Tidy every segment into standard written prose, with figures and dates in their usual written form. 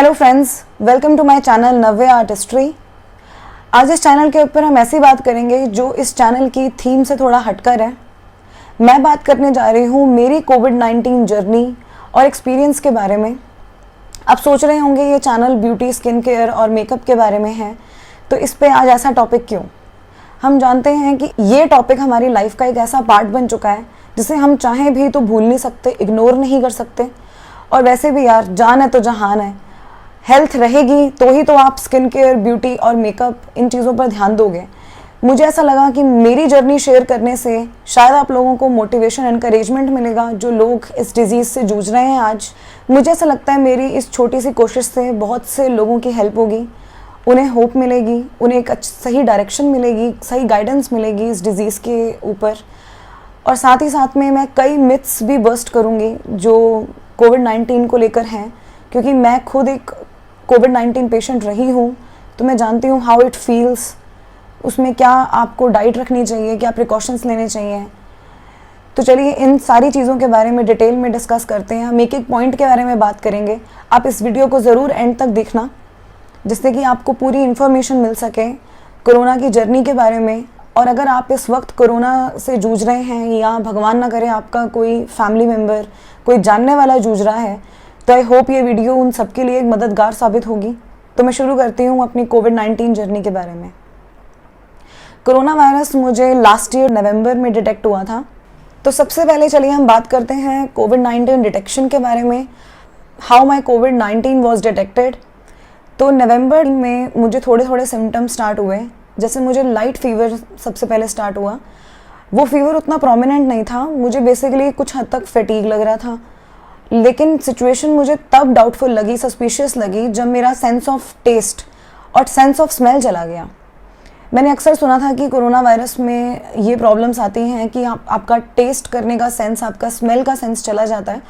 Hello friends, welcome to my channel Navya artistry. आज इस channel के ऊपर हम ऐसी बात करेंगे जो इस चैनल की थीम से थोड़ा हटकर है। मैं बात करने जा रही हूँ मेरी कोविड-19 जर्नी और एक्सपीरियंस के बारे में। आप सोच रहे होंगे ये चैनल ब्यूटी, स्किन केयर और मेकअप के बारे में है, तो इस पे आज ऐसा टॉपिक क्यों? हम जानते हैं कि ये टॉपिक हमारी लाइफ का एक ऐसा पार्ट बन चुका है जिसे हम चाहें भी तो भूल नहीं सकते, इग्नोर नहीं कर सकते। और वैसे भी यार, जान है तो जहान है। हेल्थ रहेगी तो ही तो आप स्किन केयर, ब्यूटी और मेकअप इन चीज़ों पर ध्यान दोगे। मुझे ऐसा लगा कि मेरी जर्नी शेयर करने से शायद आप लोगों को मोटिवेशन, एनकरेजमेंट मिलेगा जो लोग इस डिज़ीज़ से जूझ रहे हैं आज। मुझे ऐसा लगता है मेरी इस छोटी सी कोशिश से बहुत से लोगों की हेल्प होगी, उन्हें होप मिलेगी, उन्हें एक सही डायरेक्शन मिलेगी, सही गाइडेंस मिलेगी इस डिज़ीज़ के ऊपर। और साथ ही साथ में मैं कई मिथ्स भी बस्ट करूँगी जो कोविड-19 को लेकर हैं, क्योंकि मैं खुद एक कोविड-19 पेशेंट रही हूँ, तो मैं जानती हूँ हाउ इट फील्स। उसमें क्या आपको डाइट रखनी चाहिए, क्या प्रिकॉशंस लेने चाहिए। तो चलिए इन सारी चीज़ों के बारे में डिटेल में डिस्कस करते हैं। हम एक एक पॉइंट के बारे में बात करेंगे। आप इस वीडियो को ज़रूर एंड तक देखना, जिससे कि आपको पूरी इन्फॉर्मेशन मिल सके कोरोना की जर्नी के बारे में। और अगर आप इस वक्त कोरोना से जूझ रहे हैं या भगवान ना करे आपका कोई फैमिली मेम्बर, कोई जानने वाला जूझ रहा है, तो आई होप ये वीडियो उन सबके लिए एक मददगार साबित होगी। तो मैं शुरू करती हूँ अपनी कोविड-19 जर्नी के बारे में। कोरोना वायरस मुझे लास्ट ईयर नवंबर में डिटेक्ट हुआ था। तो सबसे पहले चलिए हम बात करते हैं कोविड-19 डिटेक्शन के बारे में, how my covid was detected. तो नवंबर में मुझे थोड़े थोड़े सिम्टम्स स्टार्ट हुए। जैसे मुझे लाइट फीवर सबसे पहले स्टार्ट हुआ। वो फीवर उतना प्रोमिनेंट नहीं था, मुझे बेसिकली कुछ हद तक फैटीग लग रहा था। लेकिन सिचुएशन मुझे तब डाउटफुल लगी, सस्पिशियस लगी, जब मेरा सेंस ऑफ टेस्ट और सेंस ऑफ स्मेल चला गया। मैंने अक्सर सुना था कि कोरोना वायरस में ये प्रॉब्लम्स आती हैं कि आपका टेस्ट करने का सेंस, आपका स्मेल का सेंस चला जाता है।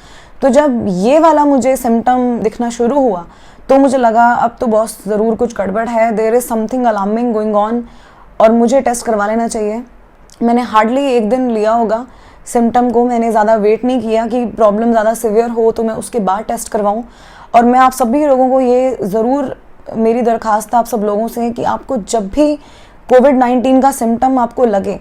तो जब ये वाला मुझे सिम्टम दिखना शुरू हुआ तो मुझे लगा अब तो बॉस ज़रूर कुछ गड़बड़ है, there is something alarming going on और मुझे टेस्ट करवा लेना चाहिए। मैंने हार्डली एक दिन लिया होगा सिम्टम को, मैंने ज़्यादा वेट नहीं किया कि प्रॉब्लम ज़्यादा सिवियर हो तो मैं उसके बाद टेस्ट करवाऊँ। और मैं आप सभी लोगों को ये ज़रूर, मेरी दरख्वास्त है आप सब लोगों से कि आपको जब भी कोविड-19 का सिम्टम आपको लगे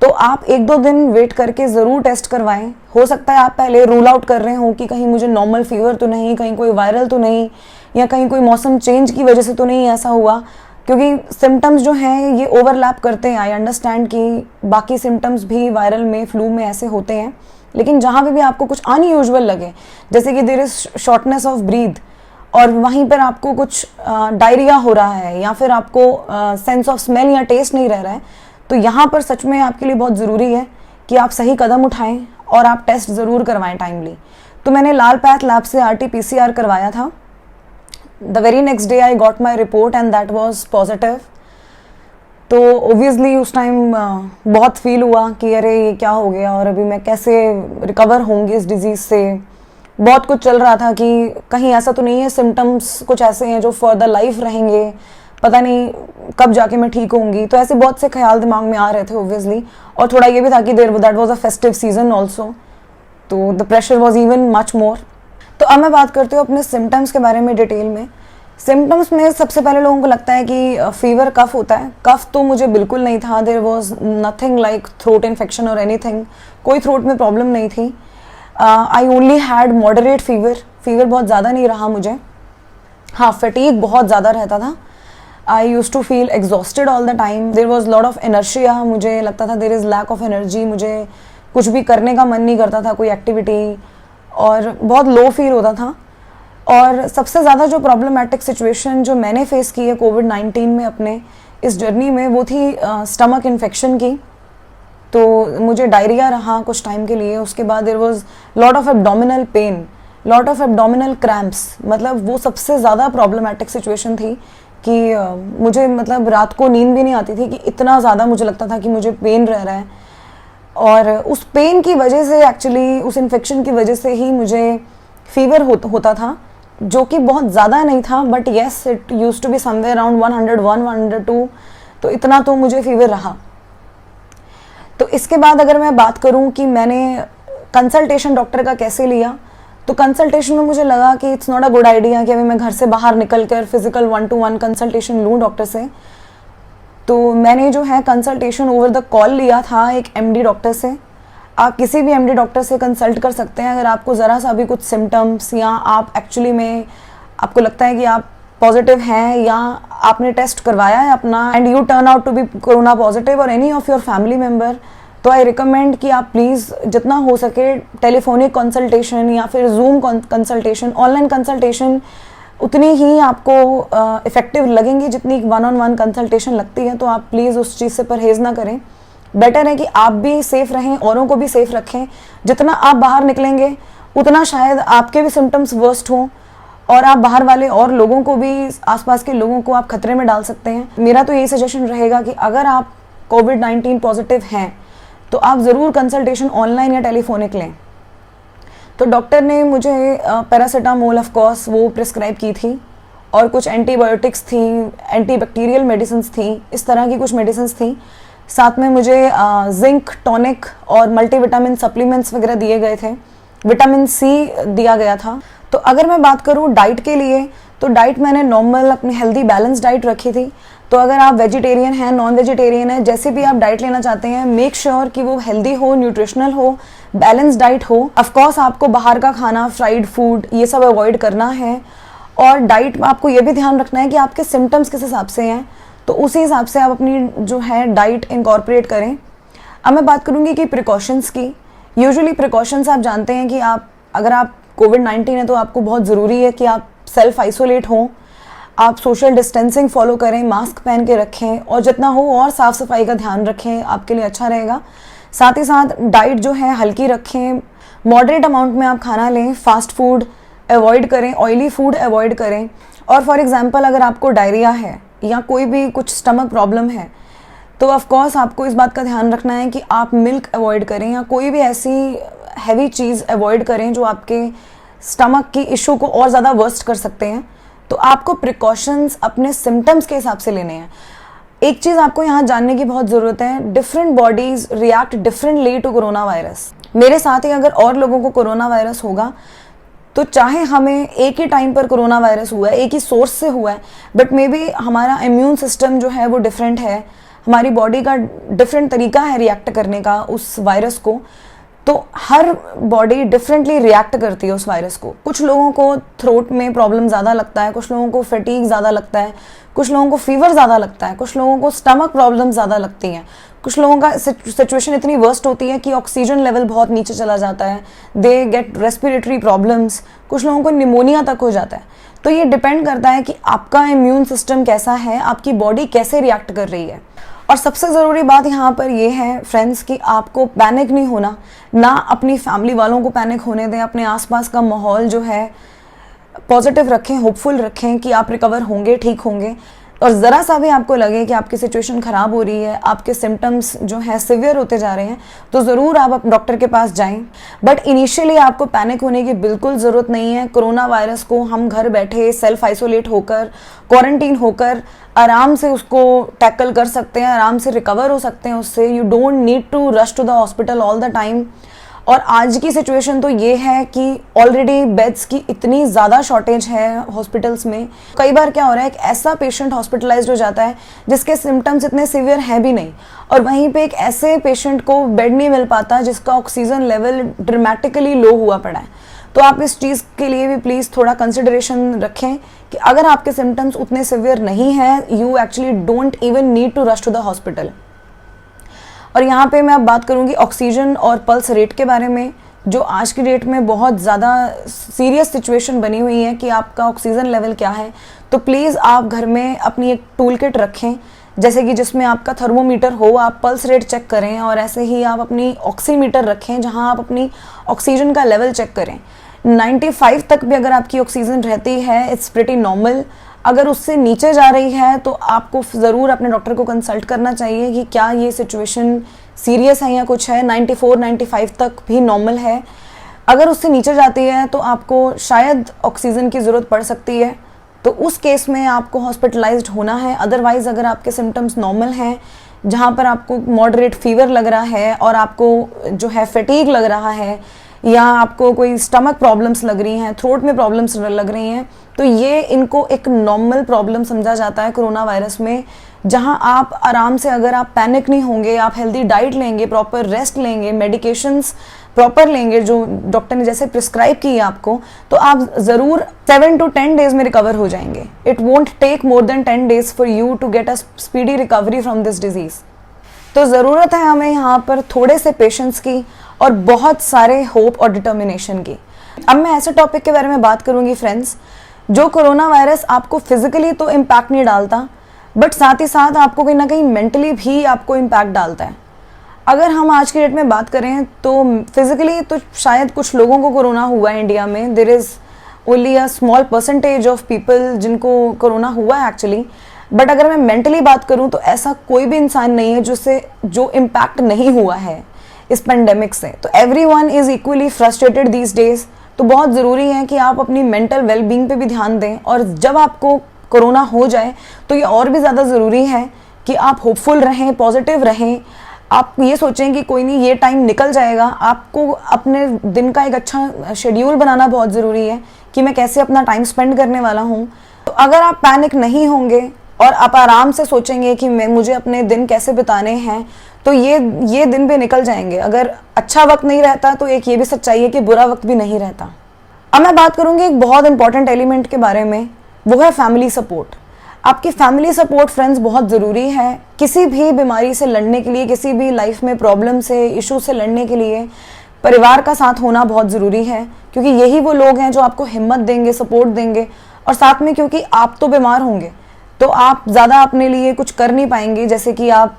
तो आप 1-2 दिन वेट करके ज़रूर टेस्ट करवाएं। हो सकता है आप पहले रूल आउट कर रहे हो कि कहीं मुझे नॉर्मल फीवर तो नहीं, कहीं कोई वायरल तो नहीं, या कहीं कोई मौसम चेंज की वजह से तो नहीं ऐसा हुआ, क्योंकि सिम्टम्स जो हैं ये ओवरलैप करते हैं। आई अंडरस्टैंड कि बाकी सिम्टम्स भी वायरल में, फ्लू में ऐसे होते हैं, लेकिन जहाँ पे भी आपको कुछ अनयूजुअल लगे, जैसे कि there is shortness of breath, और वहीं पर आपको कुछ डायरिया हो रहा है, या फिर आपको सेंस ऑफ स्मेल या टेस्ट नहीं रह रहा है, तो यहाँ पर सच में आपके लिए बहुत ज़रूरी है कि आप सही कदम उठाएं और आप टेस्ट ज़रूर करवाएं टाइमली। तो मैंने लाल पैथ लैब से RT-PCR करवाया था। The very next day I got my report and that was positive. तो ओबियसली उस टाइम बहुत फील हुआ कि अरे ये क्या हो गया और अभी मैं कैसे रिकवर होंगी इस डिज़ीज़ से। बहुत कुछ चल रहा था कि कहीं ऐसा तो नहीं है सिम्टम्स कुछ ऐसे हैं जो फॉर द लाइफ रहेंगे, पता नहीं कब जाके मैं ठीक होंगी। तो ऐसे बहुत से ख्याल दिमाग में आ रहे थे ओबियसली। और थोड़ा ये भी था कि that was a festive season also, तो the pressure was even much more. तो अब मैं बात करती हूँ अपने सिम्टम्स के बारे में डिटेल में। सिम्टम्स में सबसे पहले लोगों को लगता है कि फीवर, कफ होता है। कफ तो मुझे बिल्कुल नहीं था, there was nothing like throat infection और एनीथिंग, कोई थ्रोट में प्रॉब्लम नहीं थी। I only had moderate fever, fever बहुत ज़्यादा नहीं रहा मुझे। हाँ, फटीग बहुत ज़्यादा रहता था। I used to feel exhausted all the time, there was lot of inertia, मुझे लगता था there is lack of energy, मुझे कुछ भी करने का मन नहीं करता था, कोई एक्टिविटी, और बहुत लो फील होता था। और सबसे ज़्यादा जो प्रॉब्लमेटिक सिचुएशन जो मैंने फेस की है कोविड-19 में अपने इस जर्नी में, वो थी स्टमक इन्फेक्शन की। तो मुझे डायरिया रहा कुछ टाइम के लिए। उसके बाद there was lot of abdominal pain, lot of abdominal cramps. मतलब वो सबसे ज़्यादा प्रॉब्लमेटिक सिचुएशन थी कि मुझे मतलब रात को नींद भी नहीं आती थी कि इतना ज़्यादा मुझे लगता था कि मुझे पेन रह रहा है। और उस पेन की वजह से, एक्चुअली उस इन्फेक्शन की वजह से ही मुझे फीवर होता था, जो कि बहुत ज़्यादा नहीं था, but yes it use to be somewhere around 101, 102। तो इतना तो मुझे फीवर रहा। तो इसके बाद अगर मैं बात करूं कि मैंने कंसल्टेशन डॉक्टर का कैसे लिया, तो कंसल्टेशन में मुझे लगा कि it's not a good idea कि अभी मैं घर से बाहर निकल कर फिजिकल 1-to-1 कंसल्टेशन लूँ डॉक्टर से। तो मैंने जो है कंसल्टेशन ओवर द कॉल लिया था एक एमडी डॉक्टर से। आप किसी भी एमडी डॉक्टर से कंसल्ट कर सकते हैं अगर आपको ज़रा सा भी कुछ सिम्टम्स या आप एक्चुअली में आपको लगता है कि आप पॉजिटिव हैं या आपने टेस्ट करवाया है अपना and you turn out to be corona positive और any of your family member, तो आई रिकमेंड कि आप प्लीज़ जितना हो सके टेलीफोनिक कंसल्टेशन या फिर जूम कंसल्टेशन, ऑनलाइन कंसल्टेशन उतनी ही आपको इफ़ेक्टिव लगेंगी जितनी 1-on-1 कंसल्टेशन लगती है। तो आप प्लीज़ उस चीज़ से परहेज़ ना करें। बेटर है कि आप भी सेफ़ रहें, औरों को भी सेफ़ रखें। जितना आप बाहर निकलेंगे उतना शायद आपके भी सिम्टम्स वर्स्ट हों और आप बाहर वाले और लोगों को भी, आसपास के लोगों को आप खतरे में डाल सकते हैं। मेरा तो यही सजेशन रहेगा कि अगर आप कोविड-19 पॉजिटिव हैं तो आप ज़रूर कंसल्टेशन ऑनलाइन या टेलीफोनिक लें। तो डॉक्टर ने मुझे पैरासीटामोल ऑफ कोर्स वो प्रिस्क्राइब की थी और कुछ एंटीबायोटिक्स थी, एंटीबैक्टीरियल मेडिसिन्स थी, इस तरह की कुछ मेडिसिन्स थी। साथ में मुझे जिंक टॉनिक और मल्टीविटामिन सप्लीमेंट्स वगैरह दिए गए थे, विटामिन सी दिया गया था। तो अगर मैं बात करूँ डाइट के लिए, तो डाइट मैंने नॉर्मल अपनी हेल्दी बैलेंस डाइट रखी थी। तो अगर आप वेजिटेरियन हैं, नॉन वेजिटेरियन हैं, जैसे भी आप डाइट लेना चाहते हैं, मेक श्योर कि वो हेल्दी हो, न्यूट्रिशनल हो, बैलेंस डाइट हो। ऑफकोर्स आपको बाहर का खाना, फ्राइड फूड, ये सब अवॉइड करना है। और डाइट में आपको ये भी ध्यान रखना है कि आपके सिम्टम्स किस हिसाब से हैं, तो उसी हिसाब से आप अपनी जो है डाइट इनकॉर्पोरेट करें। अब मैं बात करूँगी कि प्रिकॉशंस की। यूजुअली प्रिकॉशंस आप जानते हैं कि अगर आप कोविड-19 है तो आपको बहुत ज़रूरी है कि आप सेल्फ आइसोलेट हों, आप सोशल डिस्टेंसिंग फॉलो करें, मास्क पहन के रखें और जितना हो और साफ़ सफाई का ध्यान रखें, आपके लिए अच्छा रहेगा। साथ ही साथ डाइट जो है हल्की रखें, मॉडरेट अमाउंट में आप खाना लें, फास्ट फूड अवॉइड करें, ऑयली फूड अवॉइड करें। और फॉर एग्जांपल अगर आपको डायरिया है या कोई भी कुछ स्टमक प्रॉब्लम है तो ऑफ कोर्स आपको इस बात का ध्यान रखना है कि आप मिल्क अवॉइड करें या कोई भी ऐसी हैवी चीज़ अवॉइड करें जो आपके स्टमक की इशू को और ज़्यादा वर्स्ट कर सकते हैं। तो आपको प्रिकॉशंस अपने सिम्टम्स के हिसाब से लेने हैं। एक चीज़ आपको यहाँ जानने की बहुत ज़रूरत है, different bodies react differently to corona virus. मेरे साथ ही अगर और लोगों को कोरोना वायरस होगा तो चाहे हमें एक ही टाइम पर कोरोना वायरस हुआ है, एक ही सोर्स से हुआ है, बट मे बी हमारा इम्यून सिस्टम जो है वो डिफरेंट है, हमारी बॉडी का डिफरेंट तरीका है रिएक्ट करने का उस वायरस को। तो हर बॉडी डिफरेंटली रिएक्ट करती है उस वायरस को। कुछ लोगों को थ्रोट में प्रॉब्लम ज़्यादा लगता है, कुछ लोगों को फटीग ज़्यादा लगता है, कुछ लोगों को फीवर ज़्यादा लगता है, कुछ लोगों को स्टमक प्रॉब्लम ज़्यादा लगती हैं, कुछ लोगों का सिचुएशन इतनी वर्स्ट होती है कि ऑक्सीजन लेवल बहुत नीचे चला जाता है, दे गेट रेस्पिरेटरी प्रॉब्लम्स, कुछ लोगों को निमोनिया तक हो जाता है। तो ये डिपेंड करता है कि आपका इम्यून सिस्टम कैसा है, आपकी बॉडी कैसे रिएक्ट कर रही है। और सबसे ज़रूरी बात यहाँ पर ये है फ्रेंड्स कि आपको पैनिक नहीं होना, ना अपनी फैमिली वालों को पैनिक होने दें। अपने आसपास का माहौल जो है पॉजिटिव रखें, होपफुल रखें कि आप रिकवर होंगे, ठीक होंगे। और ज़रा सा भी आपको लगे कि आपकी सिचुएशन ख़राब हो रही है, आपके सिम्टम्स जो हैं सिवियर होते जा रहे हैं, तो ज़रूर आप डॉक्टर के पास जाएं। बट इनिशियली आपको पैनिक होने की बिल्कुल ज़रूरत नहीं है। कोरोना वायरस को हम घर बैठे सेल्फ आइसोलेट होकर, क्वारंटीन होकर आराम से उसको टैकल कर सकते हैं, आराम से रिकवर हो सकते हैं उससे। You don't need to rush to the hospital all the time. और आज की सिचुएशन तो ये है कि ऑलरेडी बेड्स की इतनी ज़्यादा शॉर्टेज है हॉस्पिटल्स में। कई बार क्या हो रहा है, एक ऐसा पेशेंट हॉस्पिटलाइज्ड हो जाता है जिसके सिम्टम्स इतने सीवियर हैं भी नहीं, और वहीं पे एक ऐसे पेशेंट को बेड नहीं मिल पाता जिसका ऑक्सीजन लेवल ड्रामेटिकली लो हुआ पड़ा है। तो आप इस चीज़ के लिए भी प्लीज़ थोड़ा कंसिडरेशन रखें कि अगर आपके सिम्टम्स उतने सीवियर नहीं हैं, you actually don't even need to rush to the hospital. और यहाँ पे मैं अब बात करूँगी ऑक्सीजन और पल्स रेट के बारे में, जो आज की डेट में बहुत ज़्यादा सीरियस सिचुएशन बनी हुई है कि आपका ऑक्सीजन लेवल क्या है। तो प्लीज़ आप घर में अपनी एक टूल किट रखें, जैसे कि जिसमें आपका थर्मोमीटर हो, आप पल्स रेट चेक करें, और ऐसे ही आप अपनी ऑक्सीमीटर रखें जहाँ आप अपनी ऑक्सीजन का लेवल चेक करें। 95 तक भी अगर आपकी ऑक्सीजन रहती है, इट्स प्रिटी नॉर्मल। अगर उससे नीचे जा रही है तो आपको ज़रूर अपने डॉक्टर को कंसल्ट करना चाहिए कि क्या ये सिचुएशन सीरियस है या कुछ है। 94-95 तक भी नॉर्मल है। अगर उससे नीचे जाती है तो आपको शायद ऑक्सीजन की ज़रूरत पड़ सकती है, तो उस केस में आपको हॉस्पिटलाइज्ड होना है। अदरवाइज़ अगर आपके सिम्टम्स नॉर्मल हैं, जहाँ पर आपको मॉडरेट फीवर लग रहा है और आपको जो है फटीग लग रहा है या आपको कोई स्टमक प्रॉब्लम्स लग रही हैं, थ्रोट में प्रॉब्लम्स लग रही हैं, तो ये इनको एक नॉर्मल प्रॉब्लम समझा जाता है कोरोना वायरस में, जहां आप आराम से, अगर आप पैनिक नहीं होंगे, आप हेल्दी डाइट लेंगे, प्रॉपर रेस्ट लेंगे, मेडिकेशंस प्रॉपर लेंगे जो डॉक्टर ने जैसे प्रिस्क्राइब की है आपको, तो आप ज़रूर 7 to 10 डेज में रिकवर हो जाएंगे. It won't take more than 10 days for you to get a speedy recovery from this disease. तो ज़रूरत है हमें यहाँ पर थोड़े से पेशेंस की और बहुत सारे होप और डिटर्मिनेशन की. अब मैं ऐसे टॉपिक के बारे में बात करूँगी फ्रेंड्स, जो कोरोना वायरस आपको फिजिकली तो इम्पैक्ट नहीं डालता, बट साथ ही साथ आपको कहीं ना कहीं मेंटली भी आपको इम्पैक्ट डालता है. अगर हम आज की डेट में बात करें तो फिजिकली तो शायद कुछ लोगों को कोरोना हुआ है इंडिया में. There is only a small percentage of people जिनको कोरोना हुआ है एक्चुअली. बट अगर मैं मेंटली बात करूं तो ऐसा कोई भी इंसान नहीं है जो इम्पैक्ट नहीं हुआ है इस पेंडेमिक से. तो everyone is equally frustrated these days. तो बहुत ज़रूरी है कि आप अपनी मेंटल वेलबींग पे भी ध्यान दें, और जब आपको कोरोना हो जाए तो ये और भी ज़्यादा ज़रूरी है कि आप होपफुल रहें, पॉजिटिव रहें. आप ये सोचें कि कोई नहीं, ये टाइम निकल जाएगा. आपको अपने दिन का एक अच्छा शेड्यूल बनाना बहुत ज़रूरी है कि मैं कैसे अपना टाइम स्पेंड करने वाला हूँ. तो अगर आप पैनिक नहीं होंगे और आप आराम से सोचेंगे कि मुझे अपने दिन कैसे बिताने हैं, तो ये दिन भी निकल जाएंगे. अगर अच्छा वक्त नहीं रहता तो एक ये भी सच्चाई है कि बुरा वक्त भी नहीं रहता. अब मैं बात करूँगी एक बहुत इंपॉर्टेंट एलिमेंट के बारे में, वो है फैमिली सपोर्ट. आपकी फैमिली सपोर्ट फ्रेंड्स बहुत ज़रूरी है किसी भी बीमारी से लड़ने के लिए, किसी भी लाइफ में प्रॉब्लम से, इशू से लड़ने के लिए. परिवार का साथ होना बहुत ज़रूरी है, क्योंकि यही वो लोग हैं जो आपको हिम्मत देंगे, सपोर्ट देंगे. और साथ में क्योंकि आप तो बीमार होंगे तो आप ज़्यादा अपने लिए कुछ कर नहीं पाएंगे, जैसे कि आप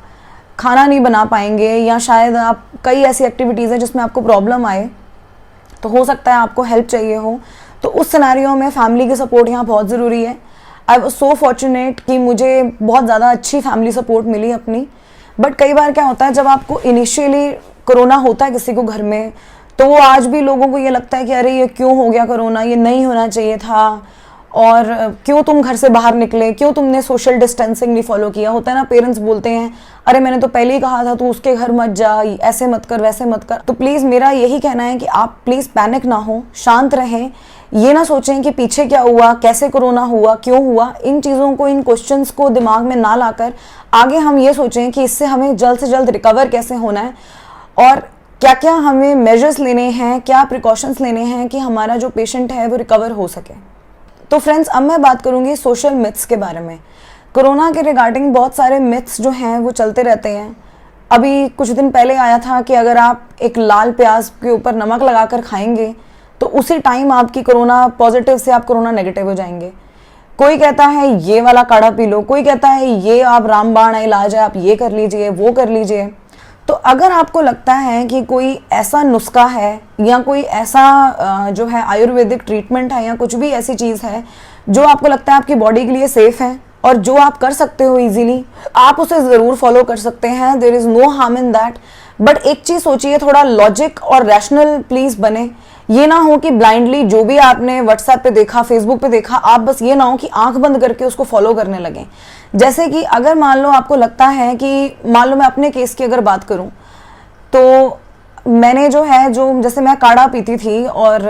खाना नहीं बना पाएंगे, या शायद आप कई ऐसी एक्टिविटीज़ हैं जिसमें आपको प्रॉब्लम आए, तो हो सकता है आपको हेल्प चाहिए हो. तो उस सिनेरियो में फैमिली की सपोर्ट यहाँ बहुत ज़रूरी है. आई वाज सो फॉर्चुनेट कि मुझे बहुत ज़्यादा अच्छी फैमिली सपोर्ट मिली अपनी. बट कई बार क्या होता है, जब आपको इनिशियली कोरोना होता है किसी को घर में, तो वो आज भी लोगों को ये लगता है कि अरे ये क्यों हो गया कोरोना, ये नहीं होना चाहिए था, और क्यों तुम घर से बाहर निकले, क्यों तुमने सोशल डिस्टेंसिंग नहीं फॉलो किया. होता है ना, पेरेंट्स बोलते हैं अरे मैंने तो पहले ही कहा था तू उसके घर मत जा, ऐसे मत कर, वैसे मत कर. तो प्लीज़ मेरा यही कहना है कि आप प्लीज़ पैनिक ना हो, शांत रहें. ये ना सोचें कि पीछे क्या हुआ, कैसे कोरोना हुआ, क्यों हुआ. इन चीज़ों को, इन क्वेश्चंस को दिमाग में ना लाकर आगे हम ये सोचें कि इससे हमें जल्द से जल्द रिकवर कैसे होना है, और क्या क्या हमें मेजर्स लेने हैं, क्या प्रिकॉशंस लेने हैं कि हमारा जो पेशेंट है वो रिकवर हो सके. तो फ्रेंड्स, अब मैं बात करूँगी सोशल मिथ्स के बारे में. कोरोना के रिगार्डिंग बहुत सारे मिथ्स जो हैं वो चलते रहते हैं. अभी कुछ दिन पहले आया था कि अगर आप एक लाल प्याज के ऊपर नमक लगाकर खाएंगे तो उसी टाइम आपकी कोरोना पॉजिटिव से आप कोरोना नेगेटिव हो जाएंगे. कोई कहता है ये वाला काढ़ा पी लो, कोई कहता है ये आप रामबाण इलाज है, आप ये कर लीजिए, वो कर लीजिए. तो अगर आपको लगता है कि कोई ऐसा नुस्खा है या कोई ऐसा जो है आयुर्वेदिक ट्रीटमेंट है या कुछ भी ऐसी चीज़ है जो आपको लगता है आपकी बॉडी के लिए सेफ है और जो आप कर सकते हो इजीली, आप उसे ज़रूर फॉलो कर सकते हैं. There is no harm in that. But एक चीज़ सोचिए, थोड़ा लॉजिक और रैशनल प्लीज़ बने. ये ना हो कि ब्लाइंडली जो भी आपने व्हाट्सएप पे देखा, फेसबुक पे देखा, आप बस ये ना हो कि आंख बंद करके उसको फॉलो करने लगें. जैसे कि अगर मान लो आपको लगता है कि, मान लो मैं अपने केस की अगर बात करूं, तो मैंने जो है, जो जैसे मैं काढ़ा पीती थी और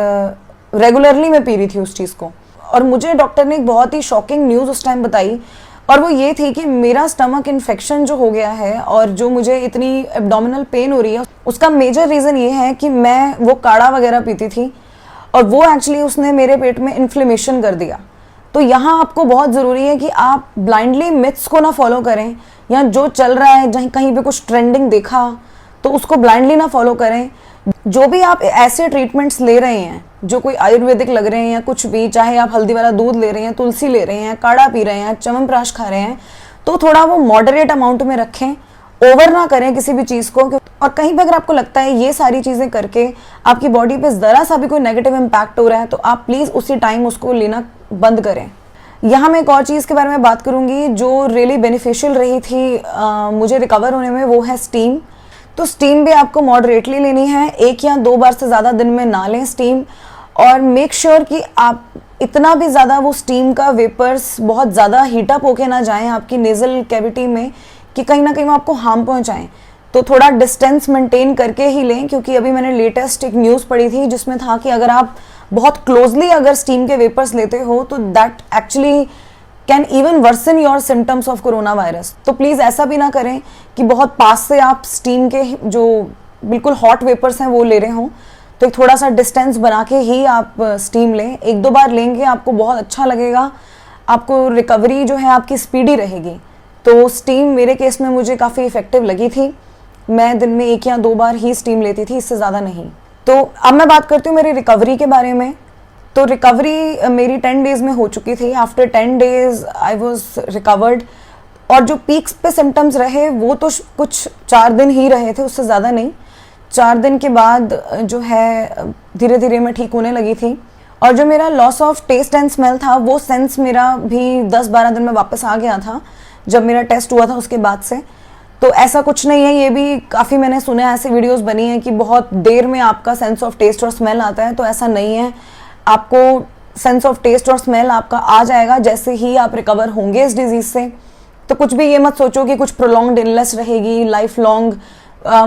रेगुलरली मैं पी रही थी उस चीज़ को, और मुझे डॉक्टर ने एक बहुत ही शॉकिंग न्यूज़ उस टाइम बताई, और वो ये थी कि मेरा स्टमक इन्फेक्शन जो हो गया है और जो मुझे इतनी एब्डोमिनल पेन हो रही है, उसका मेजर रीज़न ये है कि मैं वो काढ़ा वगैरह पीती थी और वो एक्चुअली उसने मेरे पेट में इन्फ्लेमेशन कर दिया. तो यहाँ आपको बहुत ज़रूरी है कि आप ब्लाइंडली मिथ्स को ना फॉलो करें, या जो चल रहा है, जहाँ कहीं पे कुछ ट्रेंडिंग देखा तो उसको ब्लाइंडली ना फॉलो करें. जो भी आप ऐसे ट्रीटमेंट्स ले रहे हैं जो कोई आयुर्वेदिक लग रहे हैं या कुछ भी, चाहे आप हल्दी वाला दूध ले रहे हैं, तुलसी ले रहे हैं, काढ़ा पी रहे हैं, च्यवनप्राश खा रहे हैं, तो थोड़ा वो मॉडरेट अमाउंट में रखें, ओवर ना करें किसी भी चीज़ को. और कहीं पर अगर आपको लगता है ये सारी चीज़ें करके आपकी बॉडी पे ज़रा सा भी कोई नेगेटिव इम्पैक्ट हो रहा है, तो आप प्लीज़ उसी टाइम उसको लेना बंद करें. यहाँ मैं एक और चीज़ के बारे में बात करूँगी जो रियली बेनिफिशियल रही थी मुझे रिकवर होने में, वो है स्टीम. तो स्टीम भी आपको मॉडरेटली लेनी है, 1 या 2 बार से ज़्यादा दिन में ना लें स्टीम. और मेक श्योर कि आप इतना भी ज़्यादा वो स्टीम का वेपर्स बहुत ज़्यादा हीटअप होके ना जाएं आपकी नेज़ल कैविटी में कि कहीं ना कहीं वो आपको हार्म पहुंचाएं. तो थोड़ा डिस्टेंस मेंटेन करके ही लें, क्योंकि अभी मैंने लेटेस्ट एक न्यूज़ पढ़ी थी जिसमें था कि अगर आप बहुत क्लोजली अगर स्टीम के वेपर्स लेते हो तो that actually can even worsen your symptoms of corona virus. तो प्लीज़ ऐसा भी ना करें कि बहुत पास से आप स्टीम के जो बिल्कुल हॉट वेपर्स हैं वो ले रहे हों। तो एक थोड़ा सा डिस्टेंस बना के ही आप स्टीम लें। 1-2 बार लेंगे आपको बहुत अच्छा लगेगा, आपको रिकवरी जो है आपकी स्पीडी रहेगी। तो स्टीम मेरे केस में मुझे काफ़ी इफ़ेक्टिव लगी थी। मैं दिन में 1 या 2 बार ही स्टीम लेती थी, इससे ज़्यादा नहीं। तो अब मैं बात करती हूँ मेरी रिकवरी के बारे में। तो रिकवरी मेरी 10 डेज़ में हो चुकी थी। After 10 days I was recovered. और जो पीक्स पे सिम्टम्स रहे वो तो कुछ 4 दिन ही रहे थे, उससे ज़्यादा नहीं। 4 दिन के बाद जो है धीरे धीरे मैं ठीक होने लगी थी। और जो मेरा loss of taste and smell था वो सेंस मेरा भी 10-12 दिन में वापस आ गया था, जब मेरा टेस्ट हुआ था उसके बाद से। तो ऐसा कुछ नहीं है, ये भी काफ़ी मैंने सुना है, ऐसी वीडियोस बनी हैं कि बहुत देर में आपका सेंस ऑफ टेस्ट और स्मेल आता है। तो ऐसा नहीं है, आपको सेंस ऑफ टेस्ट और स्मेल आपका आ जाएगा जैसे ही आप रिकवर होंगे इस डिजीज़ से। तो कुछ भी ये मत सोचो कि कुछ प्रोलॉन्ग्ड इलनेस रहेगी, लाइफ लॉन्ग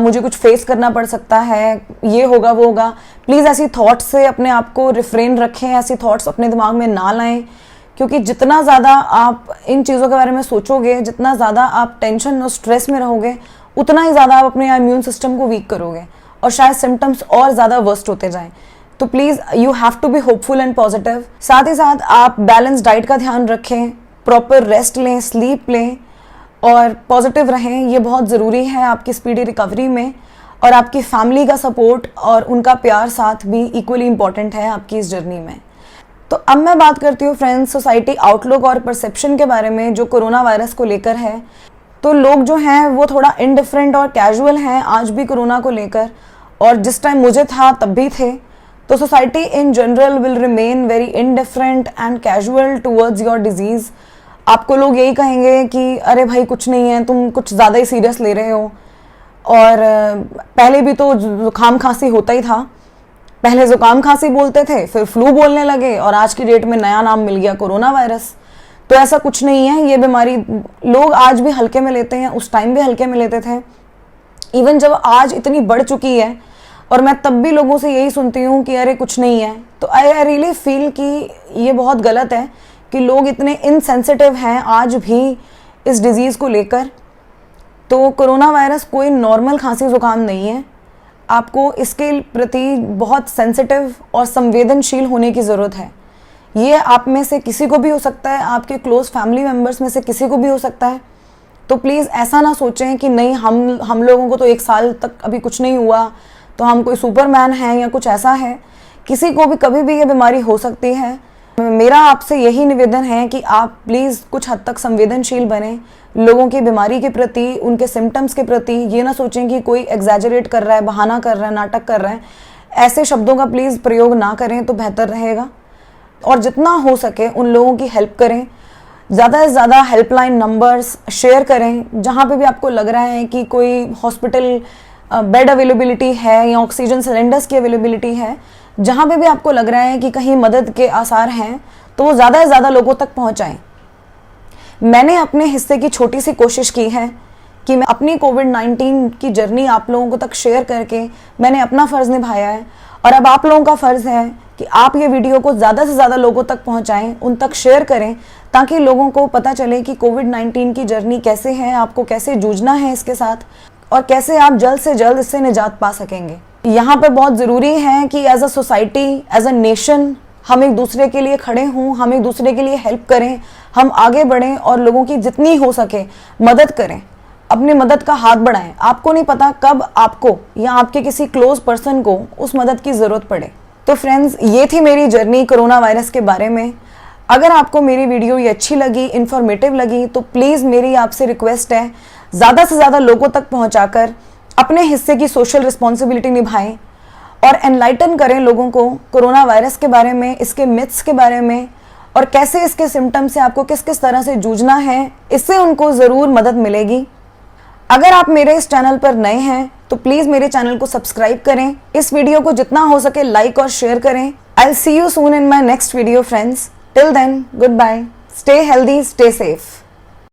मुझे कुछ फेस करना पड़ सकता है, ये होगा वो होगा। प्लीज़ ऐसी थॉट्स से अपने आप को रिफ्रेन रखें, ऐसी थॉट्स अपने दिमाग में ना लाएं, क्योंकि जितना ज़्यादा आप इन चीज़ों के बारे में सोचोगे, जितना ज़्यादा आप टेंशन और स्ट्रेस में रहोगे, उतना ही ज़्यादा आप अपने इम्यून सिस्टम को वीक करोगे और शायद सिम्टम्स और ज़्यादा वर्स्ट होते जाएं। तो please you have to be hopeful and positive. साथ ही साथ आप बैलेंस डाइट का ध्यान रखें, प्रॉपर रेस्ट लें, स्लीप लें और पॉजिटिव रहें। ये बहुत ज़रूरी है आपकी स्पीडी रिकवरी में। और आपकी फैमिली का सपोर्ट और उनका प्यार साथ भी इक्वली इम्पॉर्टेंट है आपकी इस जर्नी में। तो अब मैं बात करती हूँ फ्रेंड्स सोसाइटी आउटलुक और परसेप्शन के बारे में जो कोरोना वायरस को लेकर है। तो लोग जो हैं वो थोड़ा इनडिफरेंट और कैजुअल हैं आज भी कोरोना को लेकर, और जिस टाइम मुझे था तब भी थे। तो society in general will remain very indifferent and casual towards your disease. आपको लोग यही कहेंगे कि अरे भाई कुछ नहीं है, तुम कुछ ज़्यादा ही सीरियस ले रहे हो। और पहले भी तो जुकाम खांसी होता ही था, पहले जुकाम खांसी बोलते थे, फिर फ्लू बोलने लगे, और आज की डेट में नया नाम मिल गया कोरोना वायरस। तो ऐसा कुछ नहीं है, ये बीमारी लोग आज भी हल्के में लेते हैं, उस टाइम भी हल्के में लेते थे। इवन जब आज इतनी बढ़ चुकी है और मैं तब भी लोगों से यही सुनती हूँ कि अरे कुछ नहीं है, तो आई रियली फील कि ये बहुत गलत है कि लोग इतने इनसेंसिटिव हैं आज भी इस डिज़ीज़ को लेकर। तो कोरोना वायरस कोई नॉर्मल खांसी जुकाम नहीं है, आपको इसके प्रति बहुत सेंसिटिव और संवेदनशील होने की ज़रूरत है। ये आप में से किसी को भी हो सकता है, आपके क्लोज फैमिली मेम्बर्स में से किसी को भी हो सकता है। तो प्लीज़ ऐसा ना सोचें कि नहीं हम लोगों को तो 1 साल तक अभी कुछ नहीं हुआ, तो हम कोई सुपरमैन हैं या कुछ ऐसा है। किसी को भी कभी भी ये बीमारी हो सकती है। मेरा आपसे यही निवेदन है कि आप प्लीज़ कुछ हद तक संवेदनशील बनें लोगों की बीमारी के प्रति, उनके सिम्टम्स के प्रति। ये ना सोचें कि कोई एग्जैजरेट कर रहा है, बहाना कर रहा है, नाटक कर रहा है। ऐसे शब्दों का प्लीज़ प्रयोग ना करें तो बेहतर रहेगा। और जितना हो सके उन लोगों की हेल्प करें, ज़्यादा से ज़्यादा हेल्पलाइन नंबर्स शेयर करें। जहाँ पे भी आपको लग रहा है कि कोई हॉस्पिटल बेड अवेलेबिलिटी है या ऑक्सीजन सिलेंडर्स की अवेलेबिलिटी है, जहाँ पे भी आपको लग रहा है कि कहीं मदद के आसार हैं, तो वो ज़्यादा से ज़्यादा लोगों तक पहुँचाएं। मैंने अपने हिस्से की छोटी सी कोशिश की है कि मैं अपनी कोविड-19 की जर्नी आप लोगों को तक शेयर करके मैंने अपना फ़र्ज़ निभाया है। और अब आप लोगों का फ़र्ज़ है कि आप ये वीडियो को ज़्यादा से ज़्यादा लोगों तक पहुंचाएं, उन तक शेयर करें, ताकि लोगों को पता चले कि कोविड-19 की जर्नी कैसे है, आपको कैसे जूझना है इसके साथ, और कैसे आप जल्द से जल्द इससे निजात पा सकेंगे। यहाँ पर बहुत ज़रूरी है कि as a society, as a nation, हम एक दूसरे के लिए खड़े हों, हम एक दूसरे के लिए हेल्प करें, हम आगे बढ़ें और लोगों की जितनी हो सके मदद करें, अपनी मदद का हाथ बढ़ाएं। आपको नहीं पता कब आपको या आपके किसी क्लोज पर्सन को उस मदद की ज़रूरत पड़े। तो फ्रेंड्स, ये थी मेरी जर्नी कोरोना वायरस के बारे में। अगर आपको मेरी वीडियो ये अच्छी लगी, इन्फॉर्मेटिव लगी, तो प्लीज़ मेरी आपसे रिक्वेस्ट है, ज़्यादा से ज़्यादा लोगों तक पहुँचाकर अपने हिस्से की सोशल रिस्पॉन्सिबिलिटी निभाएं और एनलाइटन करें लोगों को कोरोना वायरस के बारे में, इसके मिथ्स के बारे में, और कैसे इसके सिम्टम्स से आपको किस किस तरह से जूझना है। इससे उनको ज़रूर मदद मिलेगी। अगर आप मेरे इस चैनल पर नए हैं तो प्लीज़ मेरे चैनल को सब्सक्राइब करें, इस वीडियो को जितना हो सके लाइक और शेयर करें। I will see you soon in my next video friends. Till then, goodbye, stay healthy, stay safe.